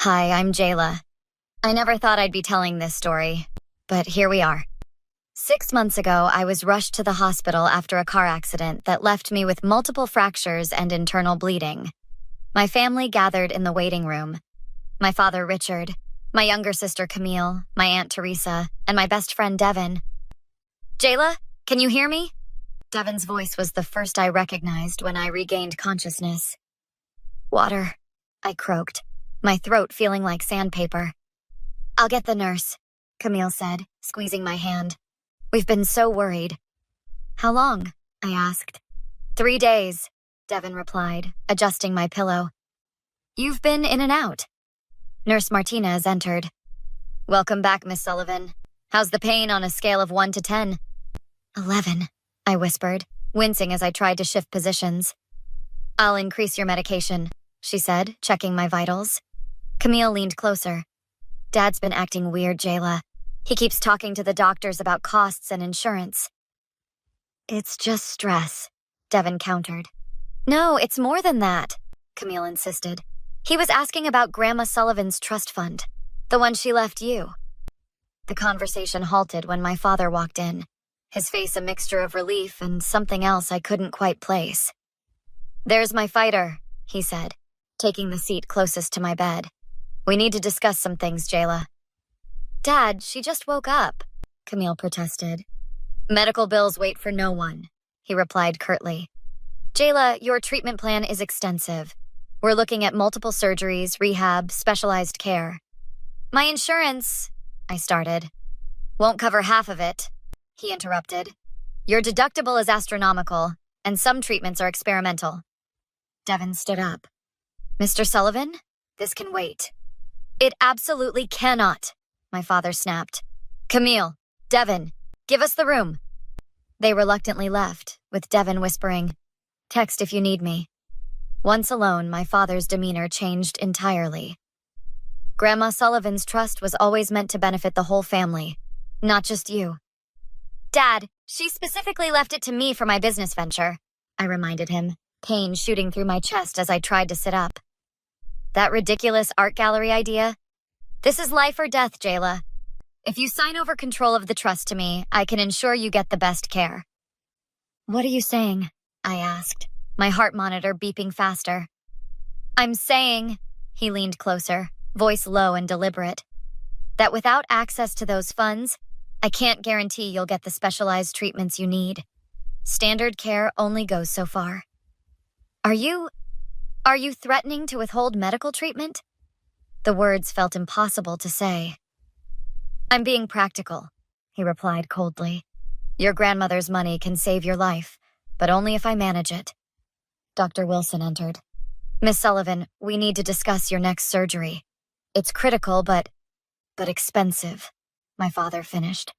Hi, I'm Jayla. I never thought I'd be telling this story, but here we are. 6 months ago, I was rushed to the hospital after a car accident that left me with multiple fractures and internal bleeding. My family gathered in the waiting room. My father, Richard, my younger sister, Camille, my aunt, Teresa, and my best friend, Devin. Jayla, can you hear me? Devin's voice was the first I recognized when I regained consciousness. Water, I croaked, my throat feeling like sandpaper. I'll get the nurse, Camille said, squeezing my hand. We've been so worried. How long? I asked. 3 days, Devin replied, adjusting my pillow. You've been in and out. Nurse Martinez entered. Welcome back, Miss Sullivan. How's the pain on a scale of 1 to 10? 11, I whispered, wincing as I tried to shift positions. I'll increase your medication, she said, checking my vitals. Camille leaned closer. Dad's been acting weird, Jayla. He keeps talking to the doctors about costs and insurance. It's just stress, Devin countered. No, it's more than that, Camille insisted. He was asking about Grandma Sullivan's trust fund, the one she left you. The conversation halted when my father walked in, his face a mixture of relief and something else I couldn't quite place. There's my fighter, he said, taking the seat closest to my bed. We need to discuss some things, Jayla. Dad, she just woke up, Camille protested. Medical bills wait for no one, he replied curtly. Jayla, your treatment plan is extensive. We're looking at multiple surgeries, rehab, specialized care. My insurance, I started. Won't cover half of it, he interrupted. Your deductible is astronomical, and some treatments are experimental. Devin stood up. Mr. Sullivan, this can wait. It absolutely cannot, my father snapped. Camille, Devin, give us the room. They reluctantly left, with Devin whispering, text if you need me. Once alone, my father's demeanor changed entirely. Grandma Sullivan's trust was always meant to benefit the whole family, not just you. Dad, she specifically left it to me for my business venture, I reminded him, pain shooting through my chest as I tried to sit up. That ridiculous art gallery idea? This is life or death, Jayla. If you sign over control of the trust to me, I can ensure you get the best care. What are you saying? I asked, my heart monitor beeping faster. I'm saying, he leaned closer, voice low and deliberate, that without access to those funds, I can't guarantee you'll get the specialized treatments you need. Standard care only goes so far. Are you threatening to withhold medical treatment? The words felt impossible to say. I'm being practical, he replied coldly. Your grandmother's money can save your life, but only if I manage it. Dr. Wilson entered. Miss Sullivan, we need to discuss your next surgery. It's critical, but expensive, my father finished.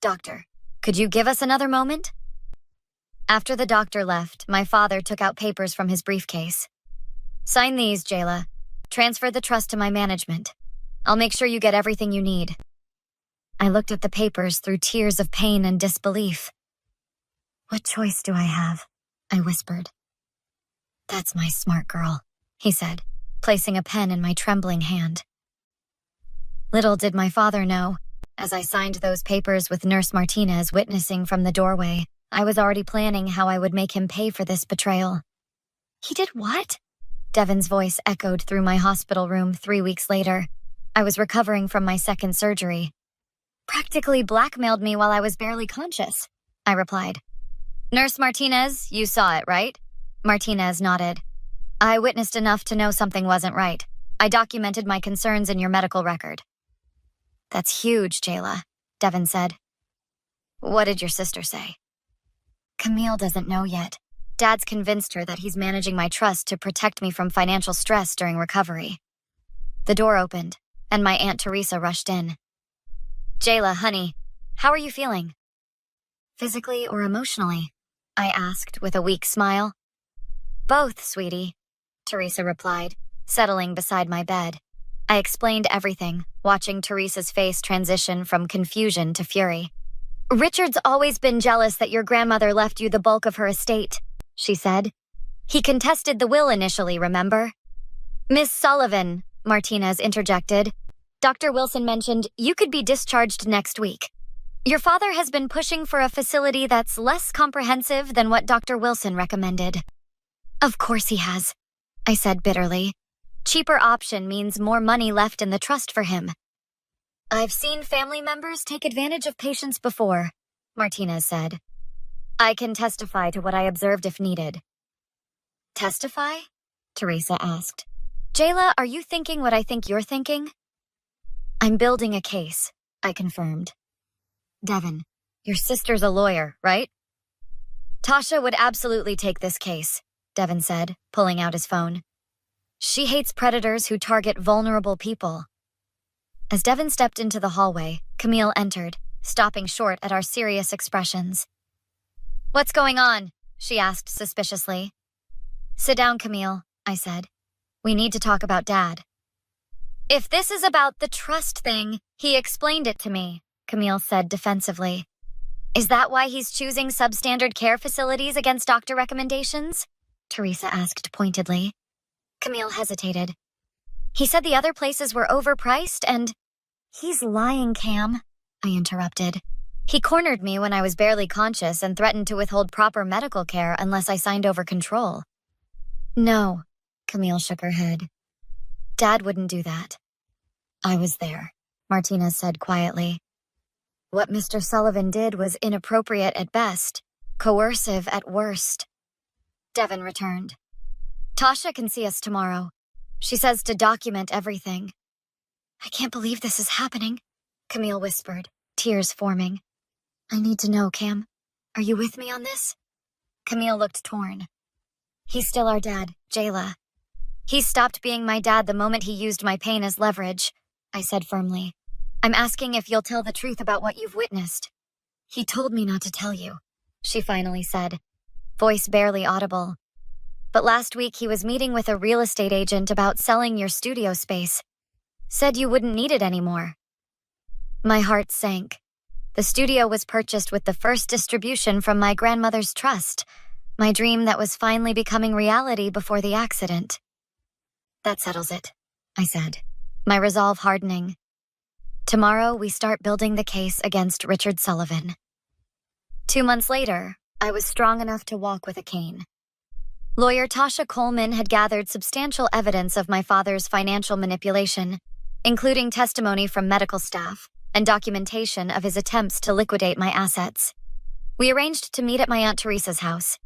Doctor, could you give us another moment? After the doctor left, my father took out papers from his briefcase. Sign these, Jayla. Transfer the trust to my management. I'll make sure you get everything you need. I looked at the papers through tears of pain and disbelief. What choice do I have? I whispered. That's my smart girl, he said, placing a pen in my trembling hand. Little did my father know, as I signed those papers with Nurse Martinez witnessing from the doorway, I was already planning how I would make him pay for this betrayal. He did what? Devin's voice echoed through my hospital room 3 weeks later. I was recovering from my second surgery. Practically blackmailed me while I was barely conscious, I replied. Nurse Martinez, you saw it, right? Martinez nodded. I witnessed enough to know something wasn't right. I documented my concerns in your medical record. That's huge, Jayla, Devin said. What did your sister say? Camille doesn't know yet. Dad's convinced her that he's managing my trust to protect me from financial stress during recovery. The door opened, and my Aunt Teresa rushed in. Jayla, honey, how are you feeling? Physically or emotionally? I asked with a weak smile. Both, sweetie, Teresa replied, settling beside my bed. I explained everything, watching Teresa's face transition from confusion to fury. Richard's always been jealous that your grandmother left you the bulk of her estate, she said. He contested the will initially, remember? Miss Sullivan, Martinez interjected. Dr. Wilson mentioned you could be discharged next week. Your father has been pushing for a facility that's less comprehensive than what Dr. Wilson recommended. Of course he has, I said bitterly. Cheaper option means more money left in the trust for him. I've seen family members take advantage of patients before, Martinez said. I can testify to what I observed if needed. Testify? Teresa asked. Jayla, are you thinking what I think you're thinking? I'm building a case, I confirmed. Devin, your sister's a lawyer, right? Tasha would absolutely take this case, Devin said, pulling out his phone. She hates predators who target vulnerable people. As Devin stepped into the hallway, Camille entered, stopping short at our serious expressions. What's going on? She asked suspiciously. Sit down, Camille, I said. We need to talk about Dad. If this is about the trust thing, he explained it to me, Camille said defensively. Is that why he's choosing substandard care facilities against doctor recommendations? Teresa asked pointedly. Camille hesitated. He said the other places were overpriced and... He's lying, Cam, I interrupted. He cornered me when I was barely conscious and threatened to withhold proper medical care unless I signed over control. No, Camille shook her head. Dad wouldn't do that. I was there, Martinez said quietly. What Mr. Sullivan did was inappropriate at best, coercive at worst. Devin returned. Tasha can see us tomorrow. She says to document everything. I can't believe this is happening, Camille whispered, tears forming. I need to know, Cam. Are you with me on this? Camille looked torn. He's still our dad, Jayla. He stopped being my dad the moment he used my pain as leverage, I said firmly. I'm asking if you'll tell the truth about what you've witnessed. He told me not to tell you, she finally said, voice barely audible. But last week he was meeting with a real estate agent about selling your studio space. Said you wouldn't need it anymore. My heart sank. The studio was purchased with the first distribution from my grandmother's trust, my dream that was finally becoming reality before the accident. That settles it, I said, my resolve hardening. Tomorrow we start building the case against Richard Sullivan. 2 months later, I was strong enough to walk with a cane. Lawyer Tasha Coleman had gathered substantial evidence of my father's financial manipulation, including testimony from medical staff and documentation of his attempts to liquidate my assets. We arranged to meet at my Aunt Teresa's house.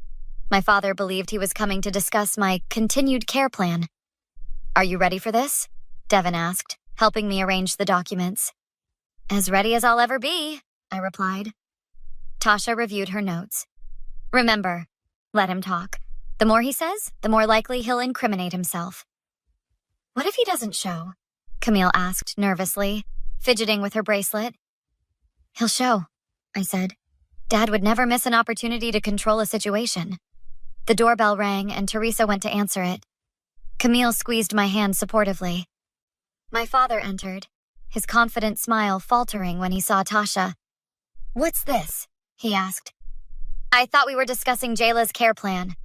My father believed he was coming to discuss my continued care plan. Are you ready for this? Devin asked, helping me arrange the documents. As ready as I'll ever be, I replied. Tasha reviewed her notes. Remember, let him talk. The more he says, the more likely he'll incriminate himself. What if he doesn't show? Camille asked nervously, fidgeting with her bracelet. He'll show, I said. Dad would never miss an opportunity to control a situation. The doorbell rang and Teresa went to answer it. Camille squeezed my hand supportively. My father entered, his confident smile faltering when he saw Tasha. What's this? He asked. I thought we were discussing Jayla's care plan.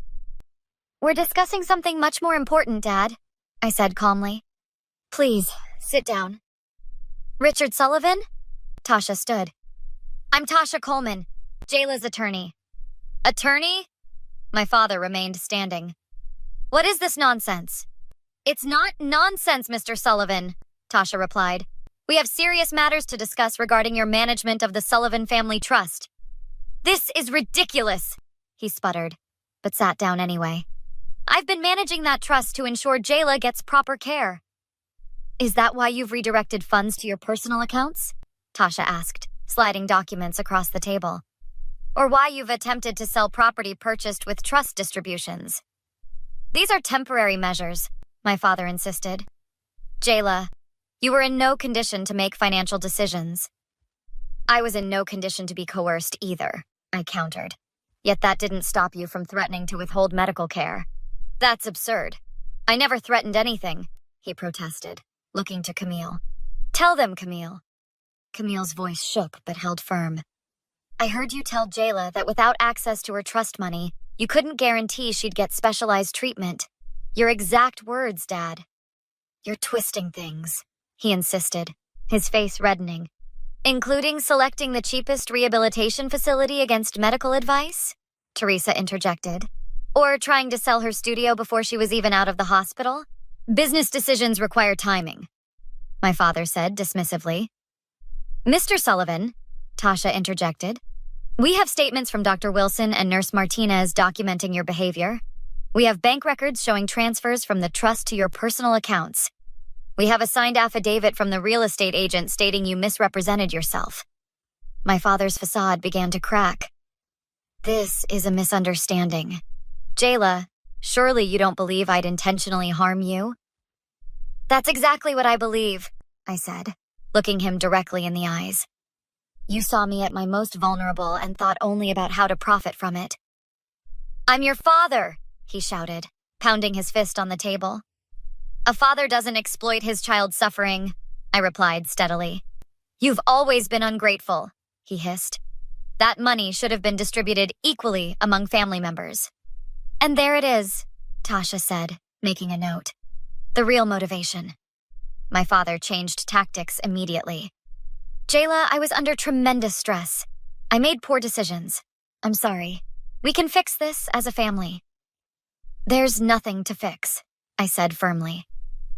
We're discussing something much more important, Dad, I said calmly. Please, sit down. Richard Sullivan? Tasha stood. I'm Tasha Coleman, Jayla's attorney. Attorney? My father remained standing. What is this nonsense? It's not nonsense, Mr. Sullivan, Tasha replied. We have serious matters to discuss regarding your management of the Sullivan Family Trust. This is ridiculous, he sputtered, but sat down anyway. I've been managing that trust to ensure Jayla gets proper care. Is that why you've redirected funds to your personal accounts? Tasha asked, sliding documents across the table. Or why you've attempted to sell property purchased with trust distributions? These are temporary measures, my father insisted. Jayla, you were in no condition to make financial decisions. I was in no condition to be coerced either, I countered. Yet that didn't stop you from threatening to withhold medical care. That's absurd. I never threatened anything, he protested, looking to Camille. Tell them, Camille. Camille's voice shook but held firm. I heard you tell Jayla that without access to her trust money, you couldn't guarantee she'd get specialized treatment. Your exact words, Dad. You're twisting things, he insisted, his face reddening. Including selecting the cheapest rehabilitation facility against medical advice? Teresa interjected. Or trying to sell her studio before she was even out of the hospital? Business decisions require timing, my father said dismissively. Mr. Sullivan, Tasha interjected, we have statements from Dr. Wilson and Nurse Martinez documenting your behavior. We have bank records showing transfers from the trust to your personal accounts. We have a signed affidavit from the real estate agent stating you misrepresented yourself. My father's facade began to crack. This is a misunderstanding. Jayla, surely you don't believe I'd intentionally harm you? That's exactly what I believe, I said, looking him directly in the eyes. You saw me at my most vulnerable and thought only about how to profit from it. I'm your father, he shouted, pounding his fist on the table. A father doesn't exploit his child's suffering, I replied steadily. You've always been ungrateful, he hissed. That money should have been distributed equally among family members. And there it is, Tasha said, making a note. The real motivation. My father changed tactics immediately. Jayla, I was under tremendous stress. I made poor decisions. I'm sorry. We can fix this as a family. There's nothing to fix, I said firmly.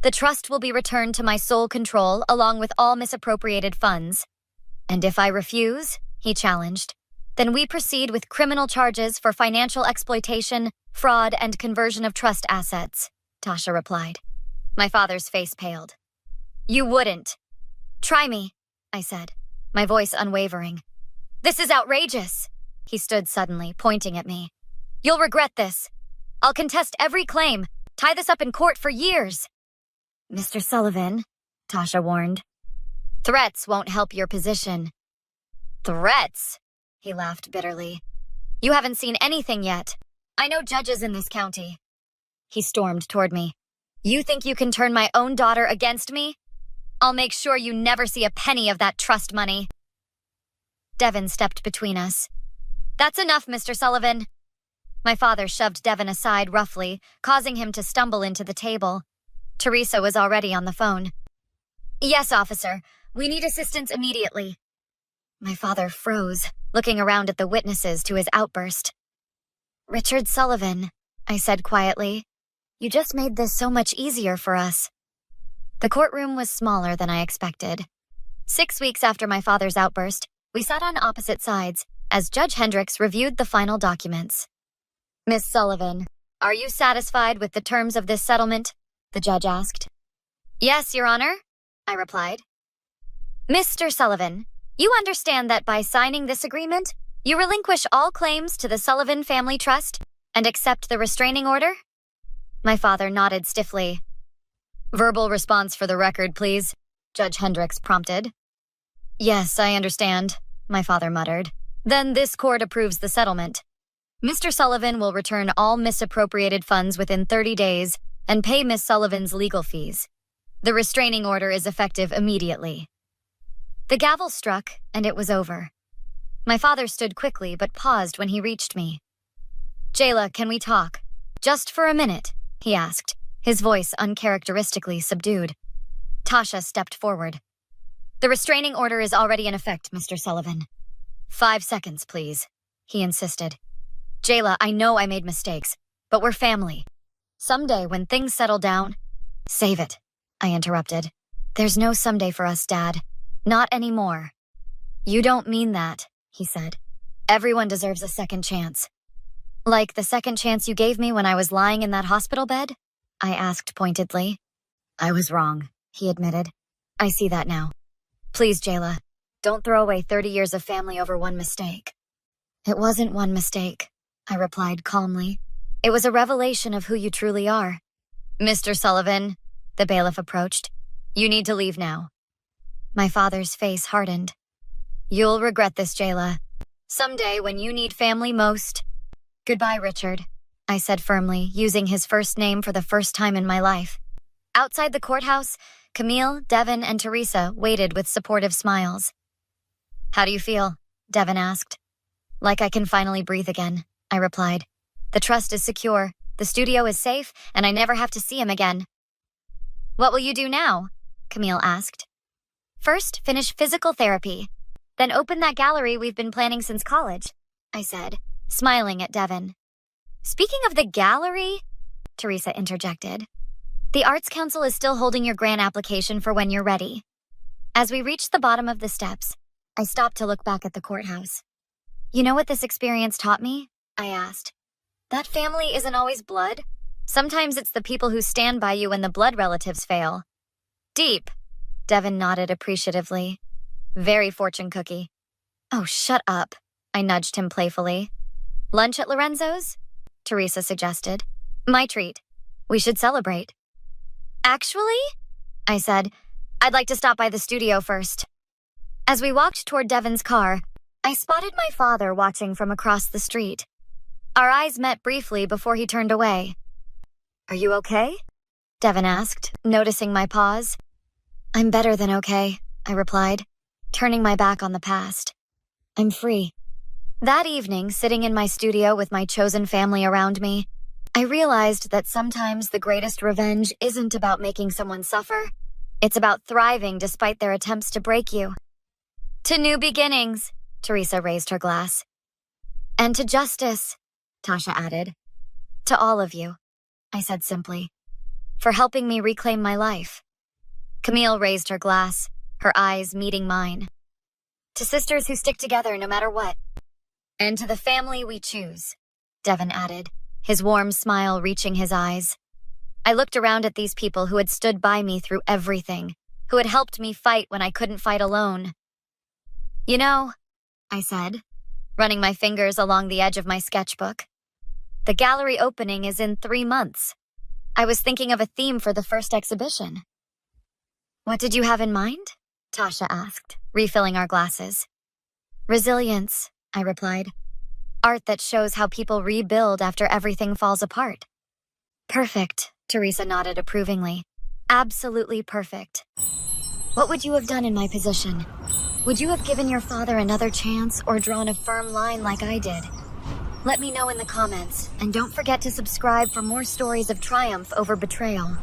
The trust will be returned to my sole control along with all misappropriated funds. And if I refuse, he challenged, then we proceed with criminal charges for financial exploitation, fraud, and conversion of trust assets, Tasha replied. My father's face paled. You wouldn't. Try me, I said, my voice unwavering. This is outrageous. He stood suddenly, pointing at me. You'll regret this. I'll contest every claim, tie this up in court for years. Mr. Sullivan, Tasha warned. Threats won't help your position. Threats? He laughed bitterly. You haven't seen anything yet. I know judges in this county. He stormed toward me. You think you can turn my own daughter against me? I'll make sure you never see a penny of that trust money. Devin stepped between us. That's enough, Mr. Sullivan. My father shoved Devin aside roughly, causing him to stumble into the table. Teresa was already on the phone. Yes, officer. We need assistance immediately. My father froze, looking around at the witnesses to his outburst. Richard Sullivan, I said quietly. You just made this so much easier for us. The courtroom was smaller than I expected. 6 weeks after my father's outburst, we sat on opposite sides as Judge Hendricks reviewed the final documents. Miss Sullivan, are you satisfied with the terms of this settlement? The judge asked. Yes, Your Honor, I replied. Mr. Sullivan, you understand that by signing this agreement, you relinquish all claims to the Sullivan Family Trust and accept the restraining order? My father nodded stiffly. Verbal response for the record, please, Judge Hendricks prompted. Yes, I understand, my father muttered. Then this court approves the settlement. Mr. Sullivan will return all misappropriated funds within 30 days and pay Miss Sullivan's legal fees. The restraining order is effective immediately. The gavel struck, and it was over. My father stood quickly but paused when he reached me. Jayla, can we talk? Just for a minute, he asked, his voice uncharacteristically subdued. Tasha stepped forward. The restraining order is already in effect, Mr. Sullivan. 5 seconds, please, he insisted. Jayla, I know I made mistakes, but we're family. Someday, when things settle down... Save it, I interrupted. There's no someday for us, Dad. Not anymore. You don't mean that, he said. Everyone deserves a second chance. Like the second chance you gave me when I was lying in that hospital bed? I asked pointedly. I was wrong, he admitted. I see that now. Please, Jayla, don't throw away 30 years of family over one mistake. It wasn't one mistake, I replied calmly. It was a revelation of who you truly are. Mr. Sullivan, the bailiff approached. You need to leave now. My father's face hardened. You'll regret this, Jayla. Someday when you need family most. Goodbye, Richard, I said firmly, using his first name for the first time in my life. Outside the courthouse, Camille, Devin, and Teresa waited with supportive smiles. How do you feel? Devin asked. Like I can finally breathe again, I replied. The trust is secure, the studio is safe, and I never have to see him again. What will you do now? Camille asked. First, finish physical therapy. Then open that gallery we've been planning since college, I said, smiling at Devin. Speaking of the gallery, Teresa interjected, the Arts Council is still holding your grant application for when you're ready. As we reached the bottom of the steps, I stopped to look back at the courthouse. You know what this experience taught me? I asked. That family isn't always blood. Sometimes it's the people who stand by you when the blood relatives fail. Deep, Devin nodded appreciatively. Very fortune cookie. Oh, shut up, I nudged him playfully. Lunch at Lorenzo's? Teresa suggested. My treat. We should celebrate. Actually, I said, I'd like to stop by the studio first. As we walked toward Devin's car, I spotted my father watching from across the street. Our eyes met briefly before he turned away. Are you okay? Devin asked, noticing my pause. I'm better than okay, I replied, turning my back on the past. I'm free. That evening, sitting in my studio with my chosen family around me, I realized that sometimes the greatest revenge isn't about making someone suffer. It's about thriving despite their attempts to break you. To new beginnings, Teresa raised her glass. And to justice, Tasha added. To all of you, I said simply, for helping me reclaim my life. Camille raised her glass, her eyes meeting mine. To sisters who stick together no matter what. And to the family we choose, Devin added, his warm smile reaching his eyes. I looked around at these people who had stood by me through everything, who had helped me fight when I couldn't fight alone. You know, I said, running my fingers along the edge of my sketchbook, the gallery opening is in 3 months. I was thinking of a theme for the first exhibition. What did you have in mind? Tasha asked, refilling our glasses. Resilience, I replied. Art that shows how people rebuild after everything falls apart. Perfect, Teresa nodded approvingly. Absolutely perfect. What would you have done in my position? Would you have given your father another chance or drawn a firm line like I did? Let me know in the comments, and don't forget to subscribe for more stories of triumph over betrayal.